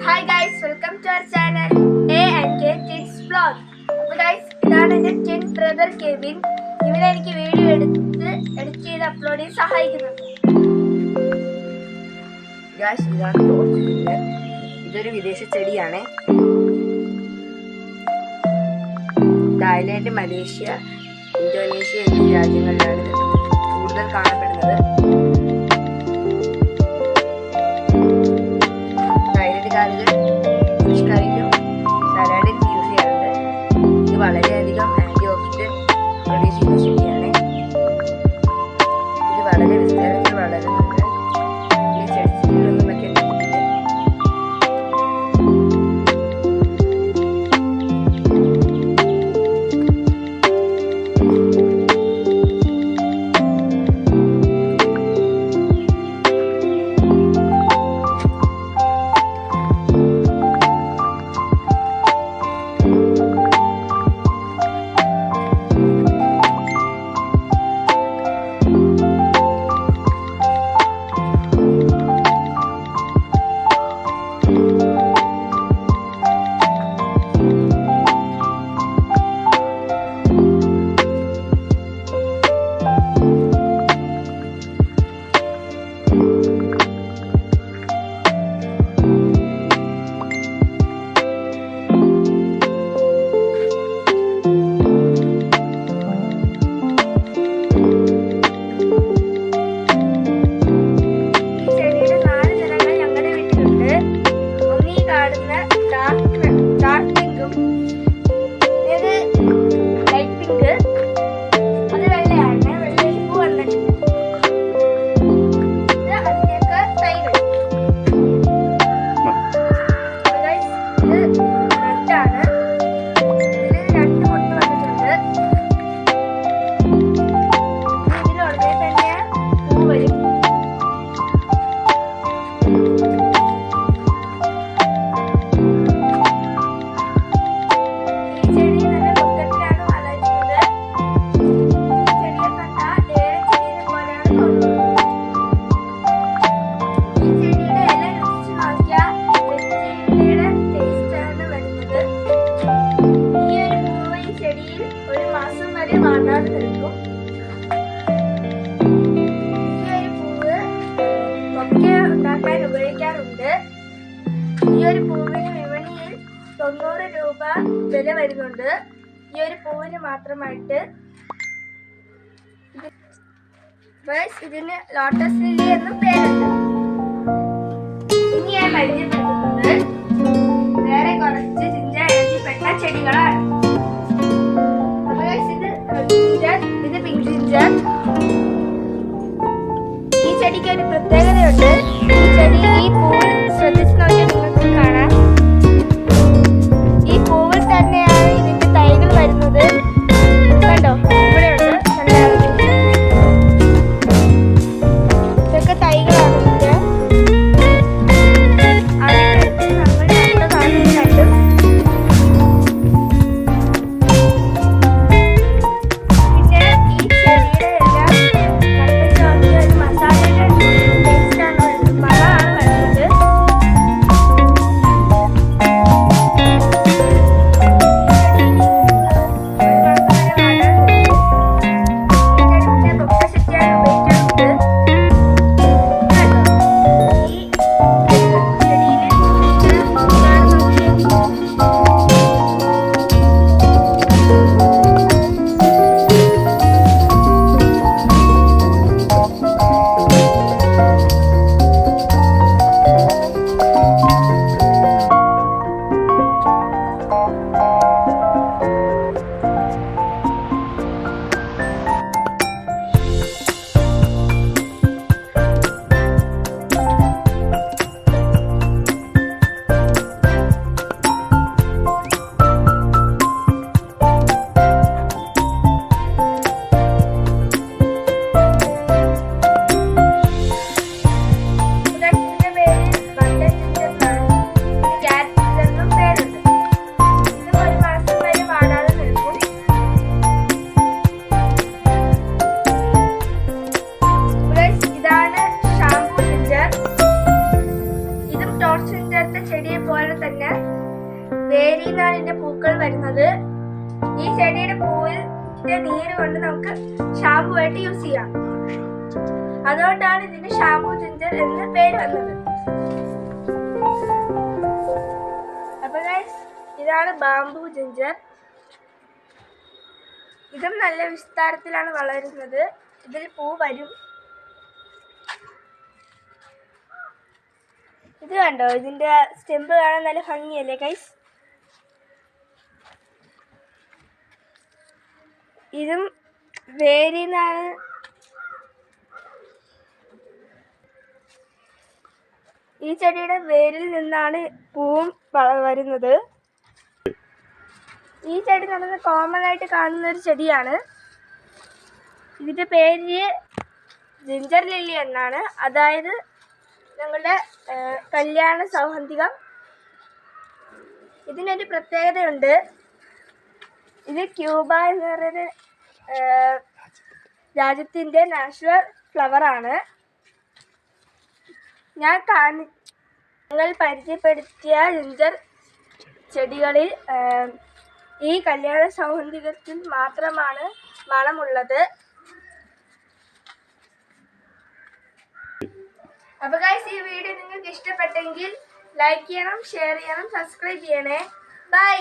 Hi guys, welcome to our channel A and K Kids Vlog. അപ്പോൾ guys, ഇതാണ് എൻ്റെ twin brother Kevin. ഇവനെ എനിക്ക് വീഡിയോ എഡിറ്റ് ചെയ്ത് അപ്ലോഡ് ചെയ്ത് സഹായിക്കുന്നുണ്ട്. Guys, ഇതാണ് ടോർച്ച്. ഇതൊരു വിദേശ ചെടിയാണ്. തായ്ലാൻഡ്, മലേഷ്യ, ഇന്തോനേഷ്യ എന്നീ രാജ്യങ്ങളിലാണ് ഇത് കൂടുതൽ കാണപ്പെടുന്നത്. സലാഡിൽ യൂസ് ചെയ്യാറുണ്ട്. ഇത് വളരെയധികം ആന്റി ഓക്സിഡന്റ് പ്രൊഡ്യൂസ് ചെയ്യുന്ന ചെടിയാണ്. ഇത് വളരെ വിസ്താരത്തിൽ വളരുന്നുണ്ട്. ഈ ചെടികളിലൊന്നും ഒക്കെ ഉപയോഗിക്കാറുണ്ട്. ഈ ഒരു പൂവിന് വിപണിയിൽ 90 രൂപ വില വരുന്നുണ്ട്. ഈ ഒരു പൂവിന് മാത്രമായിട്ട്. ഇതിന് ലോട്ടസ് ലില്ലി എന്നും പേരുണ്ട്. ഇനി ഞാൻ പരിചയപ്പെടുത്തുന്നത് വേറെ കുറച്ച് ജിഞ്ചർ ഇനത്തിൽപ്പെട്ട ചെടികളാണ്. ഇത് പിങ്ക് ജിഞ്ചർ. ഈ ചെടിക്ക് ഒരു പ്രത്യേകതയുണ്ട്. ഈ പൂവിൽ ശ്രദ്ധിച്ച് നോക്കിയാൽ നിങ്ങൾക്ക് കാണാം. ഈ പൂവിൽ തന്നെയാണ് ഇതിന്റെ തൈകൾ വരുന്നത്. കണ്ടോ, ഇവിടെയുണ്ട്. ഇതൊക്കെ തൈകളാണ്. ഇതിന്റെ അതിനടുത്ത് നമ്മൾ നട്ടതാണ്. പിന്നെ ഈ ചെടിയുടെ എല്ലാം നട്ടിട്ട് ഒരു മസാലയുടെ ടേസ്റ്റാണ് വരുന്നത്. മണമാണ് വരുന്നത്. റോസ് ജിഞ്ചറിന്റെ ചെടിയെ പോലെ തന്നെ വേരിൽ നിന്നാണ് ഇതിന്റെ പൂക്കൾ വരുന്നത്. ഈ ചെടിയുടെ പൂവിന്റെ നീര് കൊണ്ട് നമുക്ക് ഷാമ്പു ആയിട്ട് യൂസ് ചെയ്യാം. അതുകൊണ്ടാണ് ഇതിന് ഷാമ്പു ജിഞ്ചർ എന്ന് പേര് വന്നത്. അപ്പൊ ഗൈസ്, ഇതാണ് ബാംബു ജിഞ്ചർ. ഇതും നല്ല വിസ്താരത്തിലാണ് വളരുന്നത്. ഇതിൽ പൂ വരും. ഇത് കണ്ടോ, ഇതിന്റെ സ്റ്റെമ്പ് കാണാൻ നല്ല ഭംഗിയല്ലേ ഗൈസ്? ഇതും വേരിന്നാണ്. ഈ ചെടിയുടെ വേരിൽ നിന്നാണ് പൂവും വരുന്നത്. ഈ ചെടി നമ്മൾ കോമൺ ആയിട്ട് കാണുന്ന ഒരു ചെടിയാണ്. ഇതിന്റെ പേര് ജിഞ്ചർ ലില്ലി എന്നാണ്. അതായത് ഞങ്ങളുടെ കല്യാണ സൗഗന്ധികം. ഇതിനൊരു പ്രത്യേകതയുണ്ട്. ഇത് ക്യൂബ എന്ന് പറയുന്ന രാജ്യത്തിൻ്റെ നാഷണൽ ഫ്ലവറാണ്. ഞങ്ങൾ പരിചയപ്പെടുത്തിയ ജിഞ്ചർ ചെടികളിൽ ഈ കല്യാണ സൗഗന്ധികത്തിൽ മാത്രമാണ് മണമുള്ളത്. അപ്പോൾ ഗൈസ്, ഈ വീഡിയോ നിങ്ങൾക്ക് ഇഷ്ടപ്പെട്ടെങ്കിൽ ലൈക്ക് ചെയ്യണം, ഷെയർ ചെയ്യണം, സബ്സ്ക്രൈബ് ചെയ്യണേ. ബൈ.